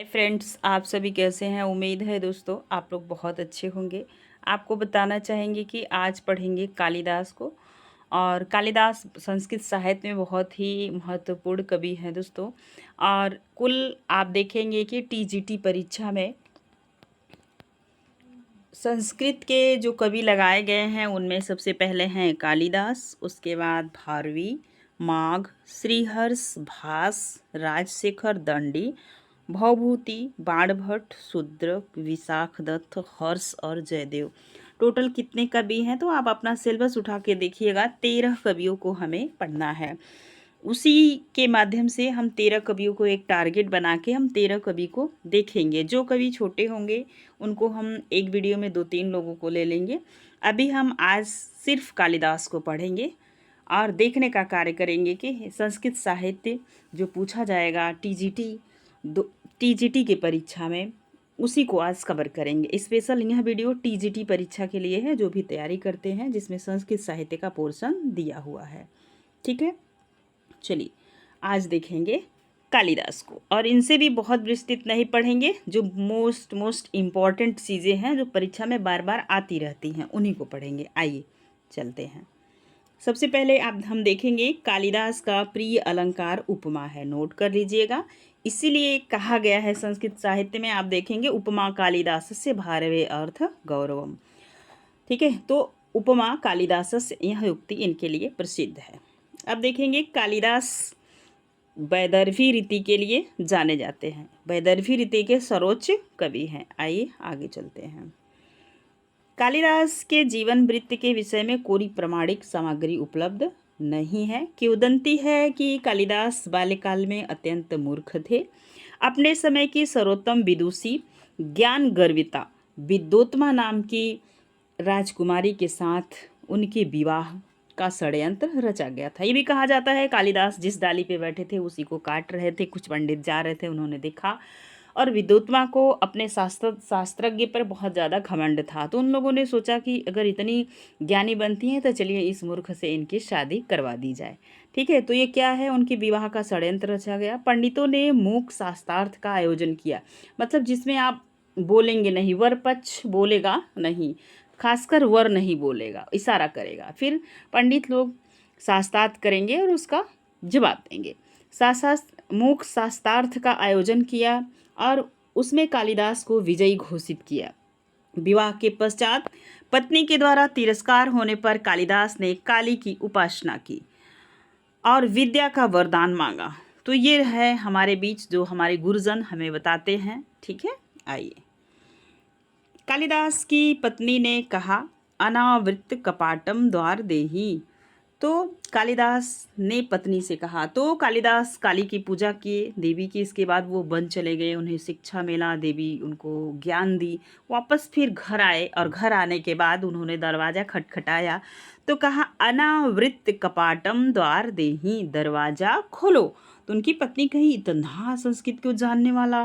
Hi friends, आप सभी कैसे हैं। उम्मीद है दोस्तों आप लोग बहुत अच्छे होंगे। आपको बताना चाहेंगे कि आज पढ़ेंगे कालिदास को। और कालिदास संस्कृत साहित्य में बहुत ही महत्वपूर्ण कवि हैं दोस्तों। और कुल आप देखेंगे कि टीजीटी परीक्षा में संस्कृत के जो कवि लगाए गए हैं उनमें सबसे पहले हैं कालिदास, उसके बाद भारवी, माघ, श्रीहर्ष, भास, राजशेखर दंडी, भवभूति, बाणभट्ट, शूद्रक, विशाखदत्त, हर्ष और जयदेव। टोटल कितने कवि हैं तो आप अपना सिलेबस उठा के देखिएगा। 13 कवियों को हमें पढ़ना है। उसी के माध्यम से हम 13 कवियों को एक टारगेट बना के हम 13 कवि को देखेंगे। जो कवि छोटे होंगे उनको हम एक वीडियो में 2-3 लोगों को ले लेंगे। अभी हम आज सिर्फ कालिदास को पढ़ेंगे और देखने का कार्य करेंगे कि संस्कृत साहित्य जो पूछा जाएगा टीजीटी की परीक्षा में, उसी को आज कवर करेंगे। स्पेशल यह वीडियो टीजीटी परीक्षा के लिए है जो भी तैयारी करते हैं, जिसमें संस्कृत साहित्य का पोर्शन दिया हुआ है। ठीक है, चलिए आज देखेंगे कालिदास को। और इनसे भी बहुत विस्तृत नहीं पढ़ेंगे, जो मोस्ट इम्पॉर्टेंट चीज़ें हैं जो परीक्षा में बार बार आती रहती हैं उन्हीं को पढ़ेंगे। आइए चलते हैं। सबसे पहले आप हम देखेंगे कालिदास का प्रिय अलंकार उपमा है। नोट कर लीजिएगा, इसीलिए कहा गया है संस्कृत साहित्य में। आप देखेंगे उपमा कालिदास से भारवे अर्थ गौरवम। ठीक है, तो उपमा कालिदास से यह युक्ति इनके लिए प्रसिद्ध है। अब देखेंगे कालिदास वैदर्भी रीति के लिए जाने जाते हैं। वैदर्भी रीति के सर्वोच्च कवि हैं। आइए आगे चलते हैं। कालिदास के जीवन वृत्त के विषय में कोई प्रमाणिक सामग्री उपलब्ध नहीं है। किंवदंती है कि कालिदास बाल्यकाल में अत्यंत मूर्ख थे। अपने समय की सर्वोत्तम विदुषी ज्ञान गर्विता विद्योत्मा नाम की राजकुमारी के साथ उनके विवाह का षड्यंत्र रचा गया था। ये भी कहा जाता है कालिदास जिस डाली पे बैठे थे उसी को काट रहे थे। कुछ पंडित जा रहे थे, उन्होंने देखा और विद्योत्मा को अपने शास्त्रज्ञ पर बहुत ज़्यादा घमंड था। तो उन लोगों ने सोचा कि अगर इतनी ज्ञानी बनती हैं तो चलिए इस मूर्ख से इनकी शादी करवा दी जाए। ठीक है, तो ये क्या है, उनके विवाह का षड्यंत्र रचा गया। पंडितों ने मूक शास्त्रार्थ का आयोजन किया, मतलब जिसमें आप बोलेंगे नहीं, वर पक्ष बोलेगा नहीं, खासकर वर नहीं बोलेगा, इशारा करेगा। फिर पंडित लोग शास्त्रार्थ करेंगे और उसका जवाब देंगे। मूक शास्त्रार्थ का आयोजन किया और उसमें कालिदास को विजयी घोषित किया। विवाह के पश्चात पत्नी के द्वारा तिरस्कार होने पर कालिदास ने काली की उपासना की और विद्या का वरदान मांगा। तो ये है हमारे बीच जो हमारे गुरुजन हमें बताते हैं। ठीक है, आइए। कालिदास की पत्नी ने कहा, अनावृत कपाटम द्वार देहि। तो कालिदास ने पत्नी से कहा। तो कालिदास काली की पूजा किए, देवी की। इसके बाद वो वन चले गए, उन्हें शिक्षा मिला, देवी उनको ज्ञान दी। वापस फिर घर आए और घर आने के बाद उन्होंने दरवाज़ा खटखटाया तो कहा, अनावृत कपाटम द्वार देहि, दरवाज़ा खोलो। तो उनकी पत्नी कही, इतना संस्कृत को जानने वाला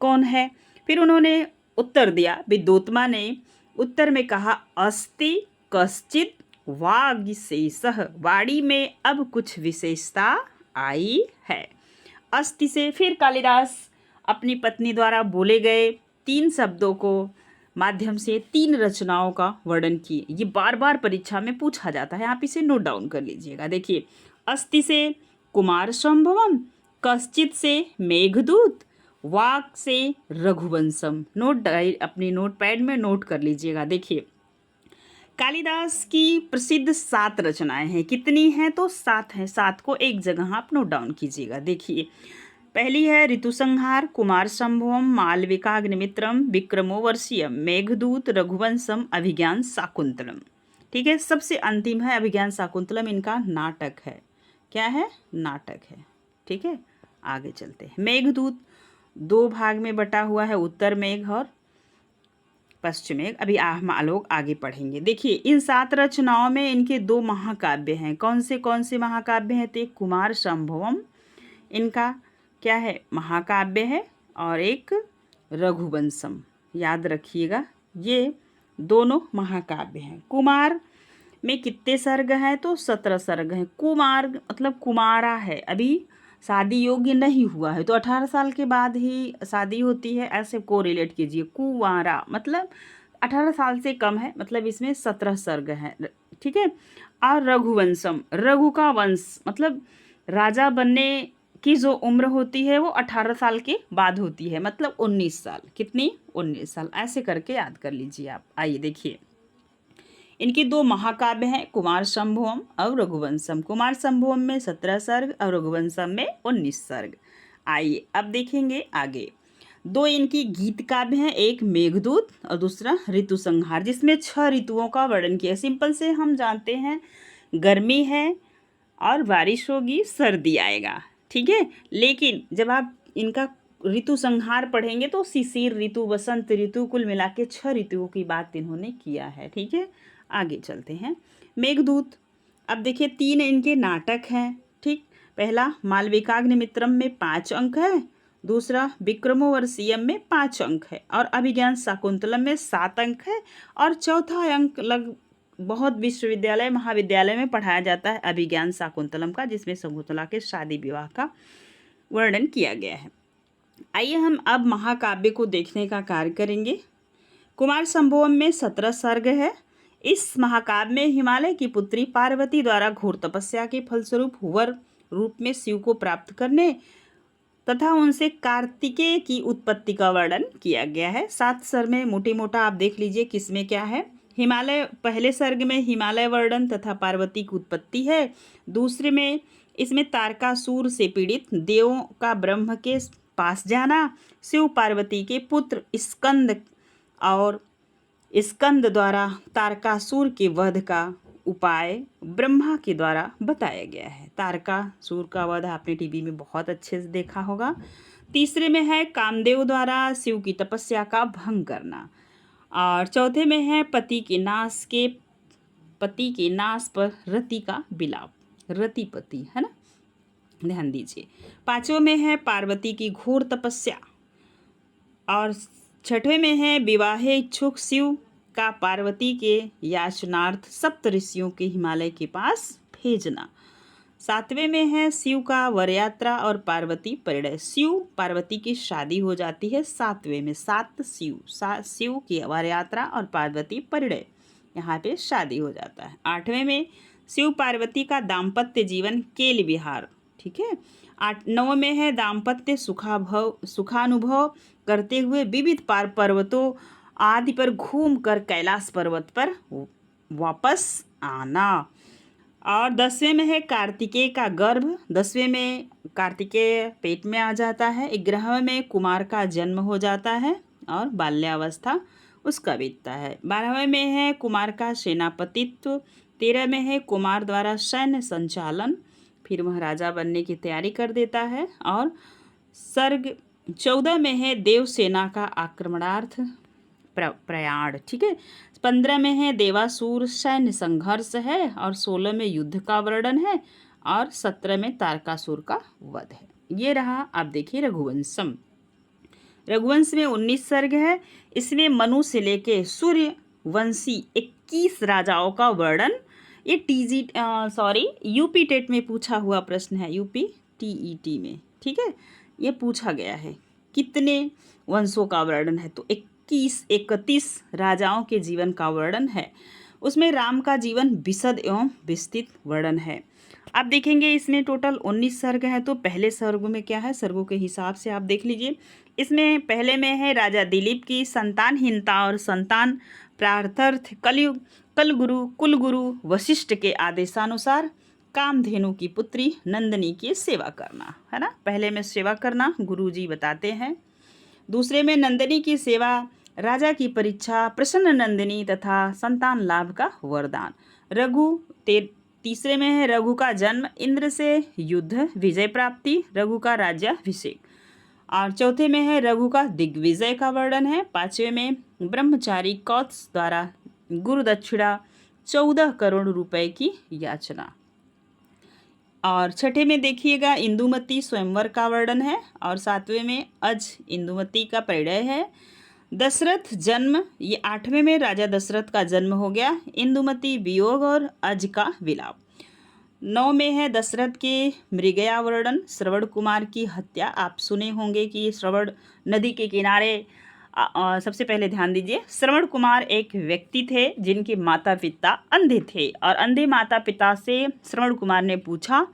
कौन है। फिर उन्होंने उत्तर दिया, विद्योत्मा ने उत्तर में कहा, अस्ति कश्चित वागिशेषः, वाणी में अब कुछ विशेषता आई है। अस्ति से फिर कालिदास अपनी पत्नी द्वारा बोले गए 3 शब्दों को माध्यम से 3 रचनाओं का वर्णन किए। ये बार बार परीक्षा में पूछा जाता है, आप इसे नोट डाउन कर लीजिएगा। देखिए, अस्ति से कुमार संभवम, कश्चित से मेघदूत, वाक से रघुवंशम। अपनी नोट पैड में नोट कर लीजिएगा। देखिए, कालिदास की प्रसिद्ध 7 रचनाएं हैं। कितनी हैं तो 7 हैं। 7 को एक जगह आप नोट डाउन कीजिएगा। देखिए, पहली है ऋतुसंहार, कुमार संभवम, मालविकाग्निमित्रम, विक्रमोर्वशीयम, मेघदूत, रघुवंशम, अभिज्ञान शाकुंतलम। ठीक है, सबसे अंतिम है अभिज्ञान शाकुंतलम। इनका नाटक है। क्या है? नाटक है। ठीक है, आगे चलते हैं। मेघदूत 2 भाग में बटा हुआ है, उत्तर मेघ और पश्चिम मेघ। अभी हम लोग आगे पढ़ेंगे। देखिए, इन 7 रचनाओं में इनके 2 महाकाव्य हैं। कौन से महाकाव्य हैं? तो एक कुमार संभवम इनका क्या है, महाकाव्य है, और एक रघुवंशम। याद रखिएगा, ये दोनों महाकाव्य हैं। कुमार में कितने सर्ग हैं तो 17 सर्ग हैं। कुमार मतलब कुमारा है। अभी शादी योग्य नहीं हुआ है तो 18 साल के बाद ही शादी होती है, ऐसे को रिलेट कीजिए। कुंवारा मतलब 18 साल से कम है, मतलब इसमें 17 सर्ग हैं, ठीक है। और रघुवंशम, रघु का वंश मतलब राजा बनने की जो उम्र होती है वो 18 साल के बाद होती है, मतलब 19 साल। कितनी? 19 साल। ऐसे करके याद कर लीजिए आप। आइए देखिए, इनकी दो महाकाव्य हैं, कुमार संभवम और रघुवंशम। कुमार संभवम में 17 सर्ग और रघुवंशम में 19 सर्ग। आइए अब देखेंगे आगे। दो इनकी गीत काव्य हैं, एक मेघदूत और दूसरा ऋतु संहार, जिसमें 6 ऋतुओं का वर्णन किया। सिंपल से हम जानते हैं गर्मी है और बारिश होगी, सर्दी आएगा, ठीक है। लेकिन जब आप इनका ऋतु संहार पढ़ेंगे तो शिशिर ऋतु, बसंत ऋतु, कुल मिला के 6 ऋतुओं की बात इन्होंने किया है, ठीक है। आगे चलते हैं। मेघदूत, अब देखिए 3 इनके नाटक हैं, ठीक। पहला मालविकाग्निमित्रम में 5 अंक है, दूसरा विक्रमोर्वशीयम में 5 अंक है, और अभिज्ञान शाकुंतलम में 7 अंक है, और चौथा अंक बहुत विश्वविद्यालय महाविद्यालय में पढ़ाया जाता है अभिज्ञान शाकुंतलम का, जिसमें शकुंतला के शादी विवाह का वर्णन किया गया है। आइए हम अब महाकाव्य को देखने का कार्य करेंगे। कुमार संभवम में 17 सर्ग है। इस महाकाव्य में हिमालय की पुत्री पार्वती द्वारा घोर तपस्या के फलस्वरूप वर रूप में शिव को प्राप्त करने तथा उनसे कार्तिकेय की उत्पत्ति का वर्णन किया गया है। 7 सर्ग में मोटी मोटा आप देख लीजिए किसमें क्या है। हिमालय, पहले सर्ग में हिमालय वर्णन तथा पार्वती की उत्पत्ति है। दूसरे में इसमें तारकासुर से पीड़ित देवों का ब्रह्म के पास जाना, शिव पार्वती के पुत्र स्कंद और स्कंद द्वारा तारकासुर के वध का उपाय ब्रह्मा के द्वारा बताया गया है। तारकासुर का वध आपने टीवी में बहुत अच्छे से देखा होगा। तीसरे में है कामदेव द्वारा शिव की तपस्या का भंग करना, और चौथे में है पति के नाश पर रति का विलाप, रतिपति है ना, ध्यान दीजिए। पांचवें में है पार्वती की घोर तपस्या, और छठवें में है विवाह इच्छुक शिव का पार्वती के याचनार्थ सप्त ऋषियों के हिमालय के पास भेजना। सातवें में है शिव का वरयात्रा और पार्वती परिणय, शिव पार्वती की शादी हो जाती है सातवें में। 7 शिव की वरयात्रा और पार्वती परिणय, यहाँ पे शादी हो जाता है। 8वें में शिव पार्वती का दाम्पत्य जीवन केल विहार, ठीक है। 9वें में है दाम्पत्य सुखानुभव करते हुए विविध पर्वतों आदि पर घूम कर कैलाश पर्वत पर वापस आना। और 10वें में है कार्तिकेय का गर्भ, 10वें में कार्तिकेय पेट में आ जाता है। 11वें में कुमार का जन्म हो जाता है और बाल्यावस्था उसका बीतता है। 12वें में है कुमार का सेनापतित्व। 13 में है कुमार द्वारा सैन्य संचालन, फिर वह राजा बनने की तैयारी कर देता है। और सर्ग 14 में है देव सेना का आक्रमणार्थ प्रयाण, ठीक है। 15 में है देवासुर सैन्य संघर्ष है, और 16 में युद्ध का वर्णन है, और 17 में तारकासुर का वध है। ये रहा। आप देखिए रघुवंशम। रघुवंश में 19 सर्ग है। इसमें मनु से लेके सूर्यवंशी 21 राजाओं का वर्णन, ये यूपी टेट में पूछा हुआ प्रश्न है, यूपी TET में, ठीक है। ये पूछा गया है कितने वंशों का वर्णन है, तो 31 राजाओं के जीवन का वर्णन है। उसमें राम का जीवन विशद एवं विस्तृत वर्णन है। आप देखेंगे इसमें टोटल 19 सर्ग है, तो पहले सर्ग में क्या है, सर्गों के हिसाब से आप देख लीजिए। इसमें पहले में है राजा दिलीप की संतानहीनता और संतान प्रार्थार्थ कुलगुरु वशिष्ठ के आदेशानुसार कामधेनु की पुत्री नंदिनी की सेवा करना, है ना। पहले में सेवा करना गुरुजी बताते हैं। दूसरे में नंदिनी की सेवा, राजा की परीक्षा, प्रसन्न नंदिनी तथा संतान लाभ का वरदान। तीसरे में है रघु का जन्म, इंद्र से युद्ध, विजय प्राप्ति, रघु का राज्याभिषेक। और चौथे में है रघु का दिग्विजय का वर्णन है। 5वें में ब्रह्मचारी कौत्स द्वारा गुरु दक्षिणा 14 करोड़ रुपए की याचना। और छठे में देखिएगा इंदुमती स्वयंवर का वर्णन है, और 7वें में अज इंदुमती का परिणय है। दशरथ जन्म, ये 8वें में राजा दशरथ का जन्म हो गया। इंदुमती वियोग और अज का विलाप। 9 में है दशरथ के मृगया वर्णन, श्रवण कुमार की हत्या। आप सुने होंगे कि श्रवण नदी के किनारे सबसे पहले ध्यान दीजिए, श्रवण कुमार एक व्यक्ति थे जिनके माता पिता अंधे थे, और अंधे माता पिता से श्रवण कुमार ने पूछा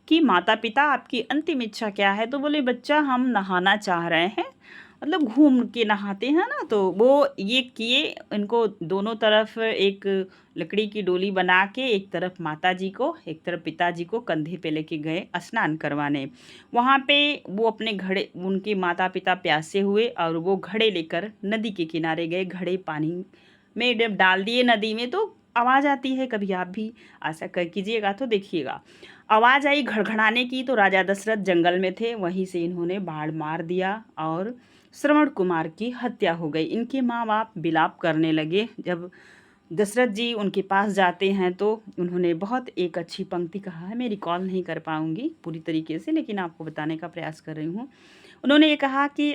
कि माता पिता आपकी अंतिम इच्छा क्या है? तो बोले बच्चा हम नहाना चाह रहे हैं, मतलब घूम के नहाते हैं ना, तो वो ये किए। इनको दोनों तरफ एक लकड़ी की डोली बना के एक तरफ माता जी को एक तरफ पिताजी को कंधे पे लेके गए स्नान करवाने। वहाँ पे वो अपने घड़े, उनके माता पिता प्यासे हुए और वो घड़े लेकर नदी के किनारे गए। घड़े पानी में जब डाल दिए नदी में तो आवाज़ आती है, कभी आप भी ऐसा कर कीजिएगा तो देखिएगा। आवाज़ आई घड़घड़ाने की, तो राजा दशरथ जंगल में थे, वहीं से इन्होंने बाढ़ मार दिया और श्रवण कुमार की हत्या हो गई। इनके माँ बाप विलाप करने लगे। जब दशरथ जी उनके पास जाते हैं तो उन्होंने बहुत एक अच्छी पंक्ति कहा है, मैं रिकॉल नहीं कर पाऊँगी पूरी तरीके से, लेकिन आपको बताने का प्रयास कर रही हूँ। उन्होंने ये कहा कि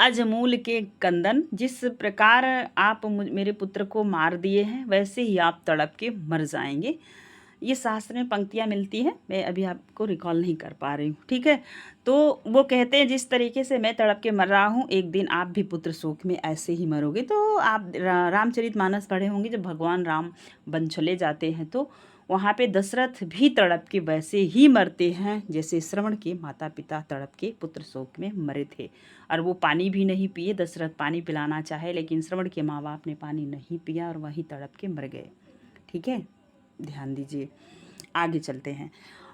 अजमूल के कंदन, जिस प्रकार आप मेरे पुत्र को मार दिए हैं वैसे ही आप तड़प के मर जाएंगे। ये शास्त्र में पंक्तियाँ मिलती हैं, मैं अभी आपको रिकॉल नहीं कर पा रही हूँ, ठीक है। तो वो कहते हैं जिस तरीके से मैं तड़प के मर रहा हूँ, एक दिन आप भी पुत्र शोक में ऐसे ही मरोगे। तो आप रामचरितमानस पढ़े होंगे, जब भगवान राम वन चले जाते हैं तो वहाँ पे दशरथ भी तड़प के वैसे ही मरते हैं जैसे श्रवण के माता पिता तड़प के पुत्र शोक में मरे थे। और वो पानी भी नहीं पिए, दशरथ पानी पिलाना चाहे लेकिन श्रवण के माँ बाप ने पानी नहीं पिया और वहीं तड़प के मर गए, ठीक है। ध्यान दीजिए, आगे चलते हैं।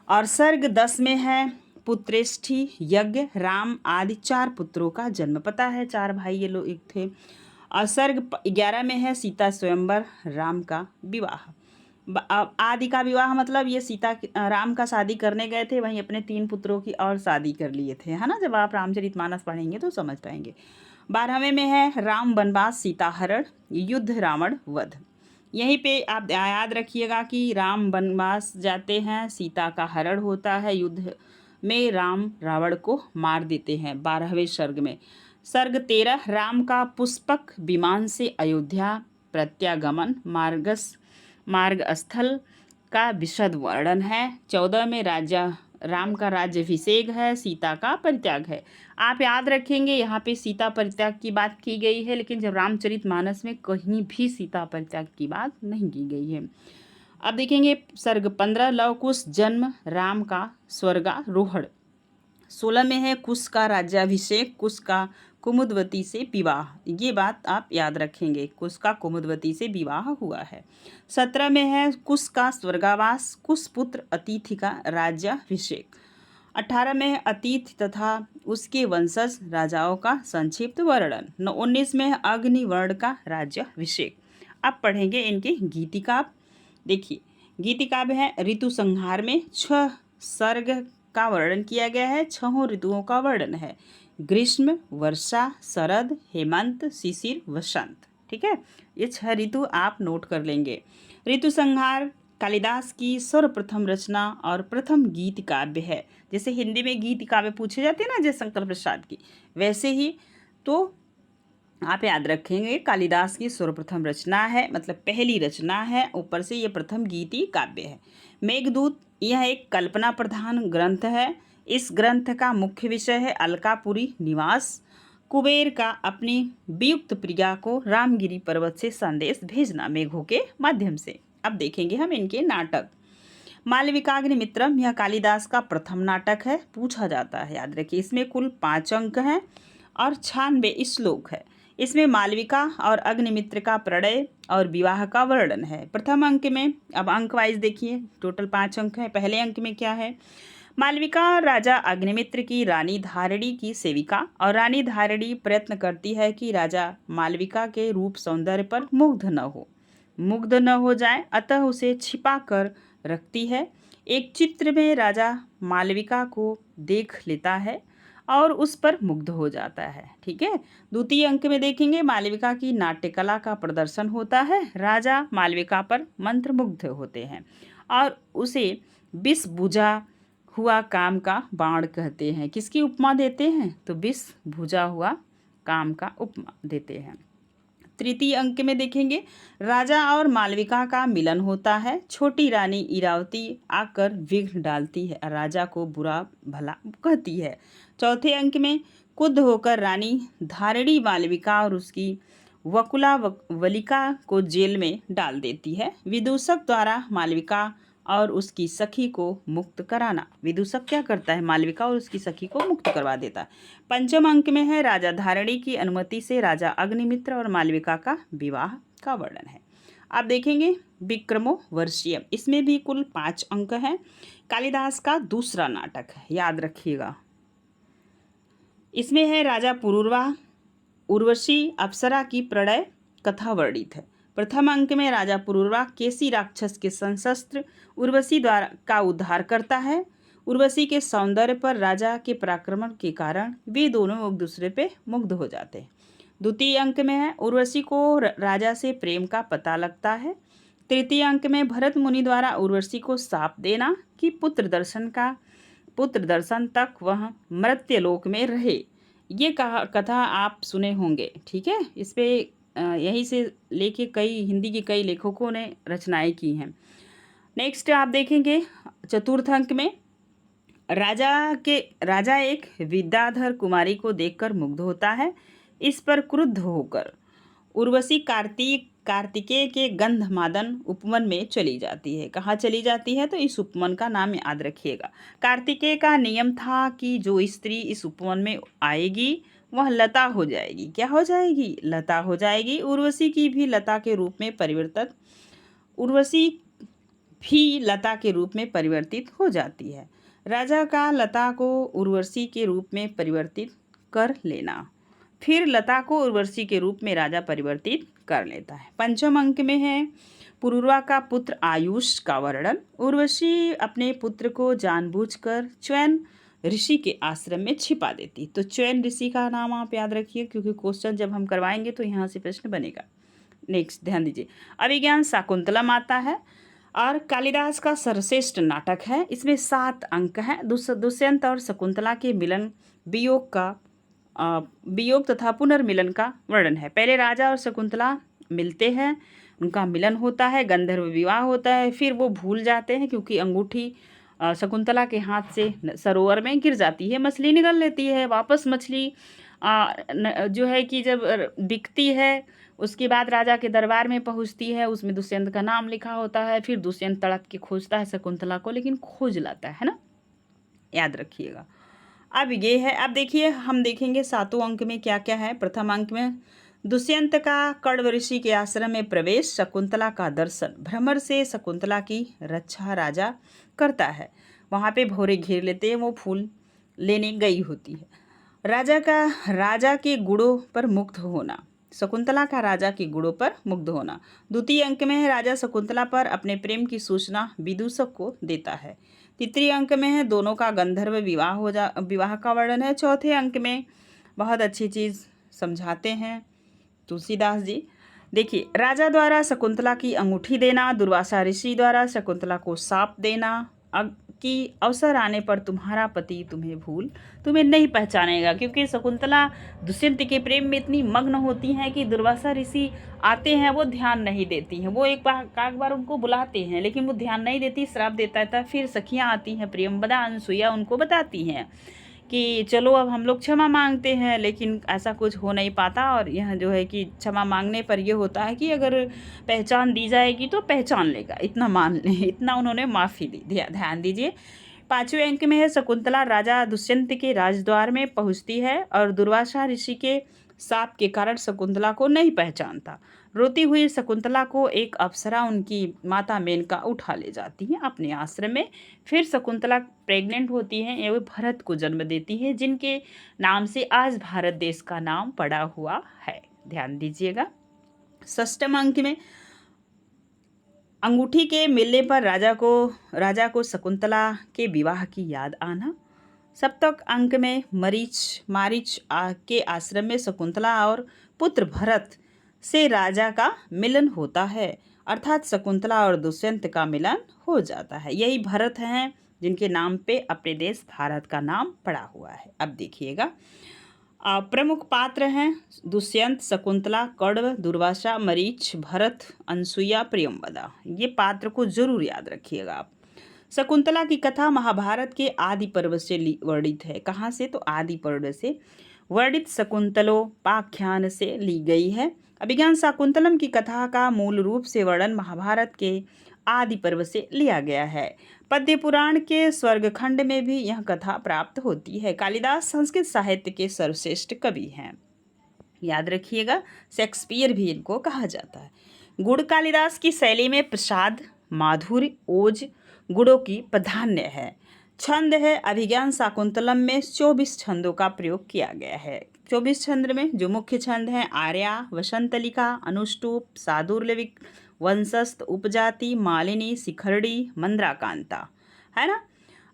और सर्ग 10 में है पुत्रेष्ठी यज्ञ, राम आदि 4 पुत्रों का जन्म। पता है 4 भाई ये लोग एक थे। और सर्ग 11 में है सीता स्वयंवर, राम का विवाह। आदि का विवाह मतलब ये सीता राम का शादी करने गए थे, वहीं अपने 3 पुत्रों की और शादी कर लिए थे, है ना। जब आप रामचरितमानस पढ़ेंगे तो समझ पाएंगे। 12वें में है राम वनवास सीता हरण, युद्ध रावण वध। यहीं पे आप याद रखिएगा कि राम वनवास जाते हैं, सीता का हरण होता है, युद्ध में राम रावण को मार देते हैं 12वें सर्ग में। सर्ग 13 राम का पुष्पक विमान से अयोध्या प्रत्यागमन, मार्ग स्थल का विशद वर्णन है। 14 में राम का राज्याभिषेक है, सीता का परित्याग है। आप याद रखेंगे यहाँ पे सीता परित्याग की बात की गई है, लेकिन जब रामचरितमानस में कहीं भी सीता परित्याग की बात नहीं की गई है। अब देखेंगे सर्ग 15 लव कुश जन्म, राम का स्वर्गारोहण। 16 में है कुश का राज्याभिषेक, कुश का कुमुदवती से विवाह। ये बात आप याद रखेंगे, कुश का कुमुदवती से विवाह हुआ है। 17 में है कुश का स्वर्गावास, कुश पुत्र अतिथि का राज्याभिषेक। 18 में है अतिथि तथा उसके वंशज राजाओं का संक्षिप्त वर्णन। 19 में है अग्निवर्ण का राज्याभिषेक। अब पढ़ेंगे इनके गीतिकाव्य। देखिए गीतिकाव्य है ऋतु संहार में 6 सर्ग का वर्णन किया गया है। 6 ऋतुओं का वर्णन है, ग्रीष्म, वर्षा, शरद, हेमंत, शिशिर, वसंत, ठीक है। ये 6 ऋतु आप नोट कर लेंगे। ऋतु संहार कालिदास की सर्वप्रथम रचना और प्रथम गीत काव्य है। जैसे हिंदी में गीत काव्य पूछे जाते हैं ना जय शंकर प्रसाद की, वैसे ही तो आप याद रखेंगे कालिदास की सर्वप्रथम रचना है, मतलब पहली रचना है, ऊपर से ये प्रथम गीति काव्य है। मेघदूत यह एक कल्पना प्रधान ग्रंथ है। इस ग्रंथ का मुख्य विषय है अलकापुरी निवास। कुबेर का अपनी वियुक्त प्रिया को रामगिरी पर्वत से संदेश भेजना मेघों के माध्यम से। अब देखेंगे हम इनके नाटक। मालविकाग्निमित्रम यह कालिदास का प्रथम नाटक है, पूछा जाता है, याद रखिए। इसमें कुल 5 अंक हैं और 96 श्लोक है। इसमें मालविका और अग्निमित्र का प्रणय और विवाह का वर्णन है। प्रथम अंक में, अब अंक वाइज देखिए, टोटल 5 अंक हैं। पहले अंक में क्या है, मालविका राजा अग्निमित्र की रानी धारिणी की सेविका, और रानी धारिणी प्रयत्न करती है कि राजा मालविका के रूप सौंदर्य पर मुग्ध न हो जाए, अतः उसे छिपा कर रखती है। एक चित्र में राजा मालविका को देख लेता है और उस पर मुग्ध हो जाता है, ठीक है। द्वितीय अंक में देखेंगे मालविका की नाट्यकला का प्रदर्शन होता है। राजा मालविका पर मंत्रमुग्ध होते हैं और उसे विष बुझा हुआ काम का बाण कहते हैं। किसकी उपमा देते हैं, तो विष भुजा हुआ काम का उपमा देते हैं। तृतीय अंक में देखेंगे राजा और मालविका का मिलन होता है। छोटी रानी इरावती आकर विघ्न डालती है, राजा को बुरा भला कहती है। चौथे अंक में क्रुद्ध होकर रानी धारिणी मालविका और उसकी वकुला वलिका को जेल में डाल देती है। विदूषक द्वारा मालविका और उसकी सखी को मुक्त कराना। विदूषक क्या करता है, मालविका और उसकी सखी को मुक्त करवा देता है। पंचम अंक में है राजा धारिणी की अनुमति से राजा अग्निमित्र और मालविका का विवाह का वर्णन है। आप देखेंगे विक्रमो वर्षीयम, इसमें भी कुल 5 अंक हैं। कालिदास का दूसरा नाटक है, याद रखिएगा। इसमें है राजा पुरूरवा उर्वशी अप्सरा की प्रणय कथा वर्णित है। प्रथम अंक में राजा पुरूरवा केसी राक्षस के संशस्त्र उर्वशी द्वारा का उद्धार करता है। उर्वशी के सौंदर्य पर राजा के पराक्रम के कारण वे दोनों एक दूसरे पे मुग्ध हो जाते हैं। द्वितीय अंक में है उर्वशी को राजा से प्रेम का पता लगता है। तृतीय अंक में भरत मुनि द्वारा उर्वशी को शाप देना कि पुत्र दर्शन तक वह मर्त्यलोक में रहे। ये कथा आप सुने होंगे, ठीक है। इस पे यहीं से लेके हिंदी के कई लेखकों ने रचनाएं की हैं। नेक्स्ट आप देखेंगे चतुर्थ अंक में राजा एक विद्याधर कुमारी को देखकर मुग्ध होता है। इस पर क्रुद्ध होकर उर्वशी कार्तिकेय के गंधमादन उपवन में चली जाती है। कहाँ चली जाती है, तो इस उपवन का नाम याद रखिएगा। कार्तिकेय का नियम था कि जो स्त्री इस उपवन में आएगी वह लता हो जाएगी। क्या हो जाएगी, लता हो जाएगी। उर्वशी भी लता के रूप में परिवर्तित हो जाती है। राजा का लता को उर्वशी के रूप में परिवर्तित कर लेना, फिर लता को उर्वशी के रूप में राजा परिवर्तित कर लेता है। पंचम अंक में है पुरूरवा का पुत्र आयुष का वर्णन। उर्वशी अपने पुत्र को जानबूझकर च्वयन ऋषि के आश्रम में छिपा देती। तो च्वयन ऋषि का नाम आप याद रखिए, क्योंकि क्वेश्चन जब हम करवाएंगे तो यहाँ से प्रश्न बनेगा। नेक्स्ट ध्यान दीजिए, अभिज्ञान शाकुंतला माता है और कालिदास का सर्वश्रेष्ठ नाटक है। इसमें 7 अंक हैं। दुष्यंत और शकुंतला के मिलन, वियोग तथा पुनर्मिलन का वर्णन है। पहले राजा और शकुंतला मिलते हैं, उनका मिलन होता है, गंधर्व विवाह होता है, फिर वो भूल जाते हैं क्योंकि अंगूठी शकुंतला के हाथ से सरोवर में गिर जाती है, मछली निगल लेती है। वापस मछली जो है कि जब बिकती है उसके बाद राजा के दरबार में पहुंचती है, उसमें दुष्यंत का नाम लिखा होता है। फिर दुष्यंत तड़प के खोजता है शकुंतला को, लेकिन खोज लाता है ना, याद रखिएगा। अब ये है, अब देखिए हम देखेंगे 7वें अंक में क्या क्या है। प्रथम अंक में दुष्यंत का कण्व ऋषि के आश्रम में प्रवेश, शकुंतला का दर्शन, भ्रमर से शकुंतला की रक्षा राजा करता है। वहाँ पे भौरे घेर लेते हैं, वो फूल लेने गई होती है। राजा के गुणों पर मुग्ध होना, शकुंतला का राजा के गुणों पर मुग्ध होना। द्वितीय अंक में है राजा शकुंतला पर अपने प्रेम की सूचना विदूषक को देता है। तृतीय अंक में है दोनों का गंधर्व विवाह का वर्णन है। चौथे अंक में बहुत अच्छी चीज़ समझाते हैं तुलसीदास जी। देखिए, राजा द्वारा शकुंतला की अंगूठी देना, दुर्वासा ऋषि द्वारा शकुंतला को शाप देना कि अवसर आने पर तुम्हारा पति तुम्हें नहीं पहचानेगा, क्योंकि शकुंतला दुष्यंत के प्रेम में इतनी मग्न होती हैं कि दुर्वासा ऋषि आते हैं, वो ध्यान नहीं देती हैं। वो एक बार उनको बुलाते हैं लेकिन वो ध्यान नहीं देती, श्राप देता था। फिर सखियाँ आती हैं, प्रियंवदा अनसुईया उनको बताती हैं कि चलो अब हम लोग क्षमा मांगते हैं, लेकिन ऐसा कुछ हो नहीं पाता। और यह जो है कि क्षमा मांगने पर यह होता है कि अगर पहचान दी जाएगी तो पहचान लेगा, इतना मान ले, इतना उन्होंने माफ़ी दी। ध्यान दीजिए, 5वें अंक में है शकुंतला राजा दुष्यंत के राजद्वार में पहुंचती है और दुर्वासा ऋषि के शाप के कारण शकुंतला को नहीं पहचानता। रोती हुई शकुंतला को एक अप्सरा उनकी माता मेनका उठा ले जाती है अपने आश्रम में। फिर शकुंतला प्रेग्नेंट होती है एवं भरत को जन्म देती है, जिनके नाम से आज भारत देश का नाम पड़ा हुआ है। ध्यान दीजिएगा। 6वें अंक में अंगूठी के मिलने पर राजा को शकुंतला के विवाह की याद आना। 7वें अंक में मारीच के आश्रम में शकुंतला और पुत्र भरत से राजा का मिलन होता है, अर्थात शकुंतला और दुष्यंत का मिलन हो जाता है। यही भरत हैं जिनके नाम पे अपने देश भारत का नाम पड़ा हुआ है। अब देखिएगा, प्रमुख पात्र हैं दुष्यंत, शकुंतला, कण्व, दुर्वासा, मरीच, भरत, अनसुईया, प्रियंवदा। ये पात्र को जरूर याद रखिएगा आप। शकुंतला की कथा महाभारत के आदि पर्व से वर्णित है। कहाँ से? तो आदि पर्व से वर्णित शकुंतलोपाख्यान से ली गई है। अभिज्ञान शाकुंतलम की कथा का मूल रूप से वर्णन महाभारत के आदि पर्व से लिया गया है। पद्य पुराण के स्वर्गखंड में भी यह कथा प्राप्त होती है। कालिदास संस्कृत साहित्य के सर्वश्रेष्ठ कवि हैं। याद रखिएगा, शेक्सपियर भी इनको कहा जाता है। गुण कालिदास की शैली में प्रसाद, माधुर्य, ओज गुणों की प्राधान्य है। छंद है अभिज्ञान शाकुंतलम में 24 छंदों का प्रयोग किया गया है। 24 छंद में जो मुख्य छंद हैं आर्या, वसंतलिका, अनुष्टुप, सादुर्लविक, वंशस्थ, उपजाति, मालिनी, शिखरड़ी, मंद्राकांता, है ना।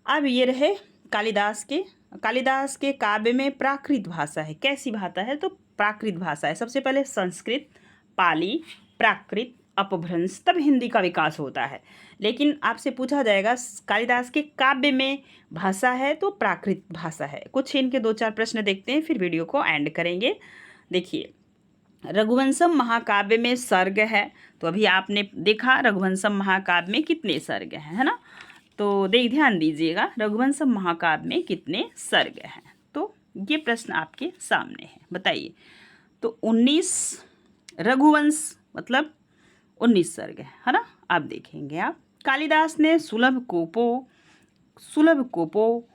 अब ये रहे कालिदास के काव्य में प्राकृत भाषा है। कैसी भाषा है? तो प्राकृत भाषा है। सबसे पहले संस्कृत, पाली, प्राकृत, अपभ्रंश, तब हिंदी का विकास होता है। लेकिन आपसे पूछा जाएगा कालिदास के काव्य में भाषा है तो प्राकृत भाषा है। कुछ इनके 2-4 प्रश्न देखते हैं, फिर वीडियो को एंड करेंगे। देखिए, रघुवंशम महाकाव्य में सर्ग है। तो अभी आपने देखा रघुवंशम महाकाव्य में कितने सर्ग हैं, है ना। तो ध्यान दीजिएगा, रघुवंशम महाकाव्य में कितने सर्ग हैं। तो ये प्रश्न आपके सामने है, बताइए। तो 19 रघुवंश मतलब 19 सर्ग है ना। अब देखेंगे आप, कालिदास ने सुलभ कोपो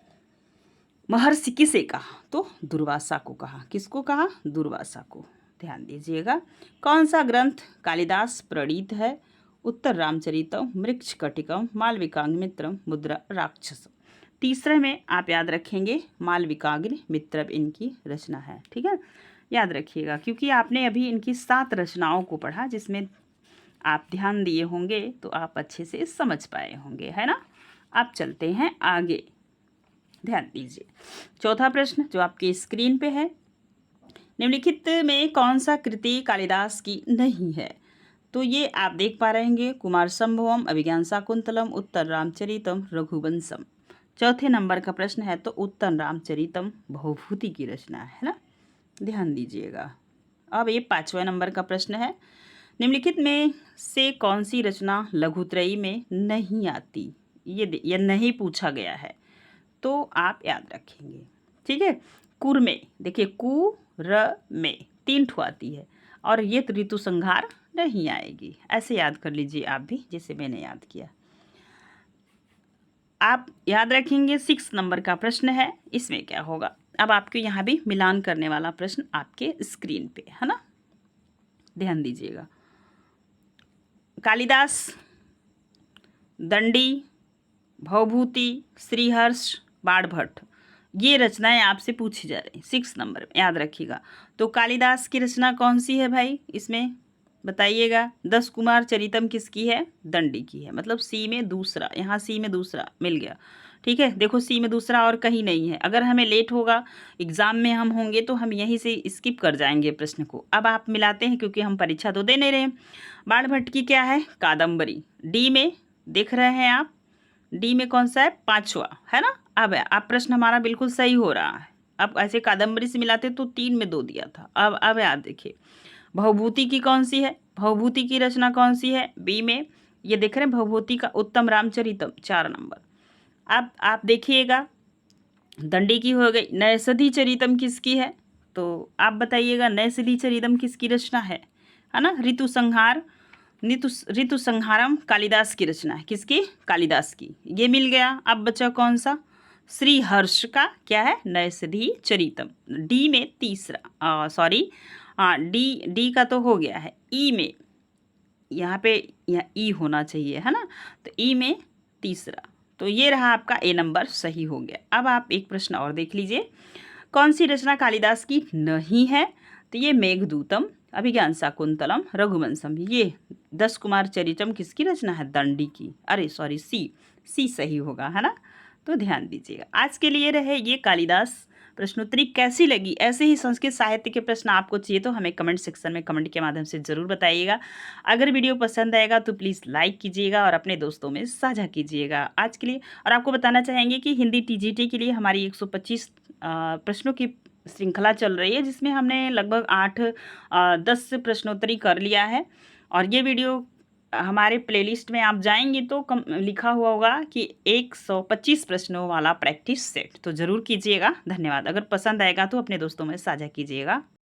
महर्षि किसे कहा? तो दुर्वासा को कहा। किसको कहा? दुर्वासा को। ध्यान दीजिएगा, कौन सा ग्रंथ कालिदास प्रणीत है? उत्तर रामचरितम, मृच्छकटिकम, मालविकाग्निमित्रम, मुद्रा राक्षस। तीसरे में आप याद रखेंगे मालविकाग्निमित्रम इनकी रचना है। ठीक है, याद रखिएगा, क्योंकि आपने अभी इनकी 7 रचनाओं को पढ़ा, जिसमें आप ध्यान दिए होंगे तो आप अच्छे से समझ पाए होंगे, है ना। अब चलते हैं आगे, ध्यान दीजिए। चौथा प्रश्न जो आपके स्क्रीन पे है, निम्नलिखित में कौन सा कृति कालिदास की नहीं है? तो ये आप देख पा रहे हैं, कुमार संभवम, अभिज्ञान शाकुंतलम, उत्तर रामचरितम, रघुवंशम। चौथे नंबर का प्रश्न है तो उत्तर रामचरितम भवभूति की रचना है ना, ध्यान दीजिएगा। अब ये 5वें नंबर का प्रश्न है, निम्नलिखित में से कौन सी रचना लघुत्रयी में नहीं आती? ये नहीं पूछा गया है, तो आप याद रखेंगे। ठीक है, कुर में देखिए, कु र में 3 ठो आती है, और ये तो ऋतु संहार नहीं आएगी। ऐसे याद कर लीजिए आप भी, जैसे मैंने याद किया। आप याद रखेंगे 6 नंबर का प्रश्न है, इसमें क्या होगा? अब आपको यहाँ भी मिलान करने वाला प्रश्न आपके स्क्रीन पे है ना, ध्यान दीजिएगा। कालिदास, दंडी, भवभूति, श्रीहर्ष, बाणभट्ट, ये रचनाएं आपसे पूछी जा रही 6 नंबर में, याद रखिएगा। तो कालिदास की रचना कौन सी है भाई? इसमें बताइएगा। 10 कुमार चरितम किसकी है? दंडी की है। मतलब सी में दूसरा, यहाँ सी में दूसरा मिल गया। ठीक है, देखो सी में दूसरा और कहीं नहीं है। अगर हमें लेट होगा, एग्जाम में हम होंगे, तो हम यहीं से स्किप कर जाएंगे प्रश्न को। अब आप मिलाते हैं, क्योंकि हम परीक्षा तो दे नहीं रहे। बाणभट्ट की क्या है? कादम्बरी। डी में देख रहे हैं आप, डी में कौन सा है? 5वां, है ना। अब प्रश्न हमारा बिल्कुल सही हो रहा है। अब ऐसे कादम्बरी से मिलाते तो 3 में 2 दिया था। अब याद देखिए, भवभूति की कौन सी है? भवभूति की रचना कौन सी है? बी में, ये देख रहे हैं भवभूति का उत्तम रामचरितम 4 नंबर। अब आप देखिएगा, दंडी की हो गई। नैषधि चरितम किसकी है? तो आप बताइएगा, नैषधि चरितम किसकी रचना है ना। ऋतु संहारम कालिदास की रचना है। किसकी? कालिदास की। ये मिल गया। अब बचा कौन सा? श्रीहर्ष का क्या है? नैषधि चरितम। डी में तीसरा, सॉरी, हाँ, डी का तो हो गया है। ई में, यहाँ पे ई होना चाहिए, है ना। तो ई में तीसरा, तो ये रहा आपका ए नंबर सही हो गया। अब आप एक प्रश्न और देख लीजिए, कौन सी रचना कालिदास की नहीं है? तो ये मेघदूतम, अभिज्ञान शाकुंतलम, रघुवंशम। ये 10 कुमार चरितम किसकी रचना है? दंडी की। अरे सॉरी, सी सही होगा, है ना। तो ध्यान दीजिएगा। आज के लिए रहे ये कालिदास प्रश्नोत्तरी। कैसी लगी? ऐसे ही संस्कृत साहित्य के प्रश्न आपको चाहिए तो हमें कमेंट सेक्शन में कमेंट के माध्यम से ज़रूर बताइएगा। अगर वीडियो पसंद आएगा तो प्लीज़ लाइक कीजिएगा और अपने दोस्तों में साझा कीजिएगा। आज के लिए और आपको बताना चाहेंगे कि हिंदी टीजीटी के लिए हमारी 125 प्रश्नों की श्रृंखला चल रही है जिसमें हमने लगभग 8-10 प्रश्नोत्तरी कर लिया है। और ये वीडियो हमारे प्लेलिस्ट में आप जाएंगे तो लिखा हुआ होगा कि 125 प्रश्नों वाला प्रैक्टिस सेट, तो ज़रूर कीजिएगा। धन्यवाद। अगर पसंद आएगा तो अपने दोस्तों में साझा कीजिएगा।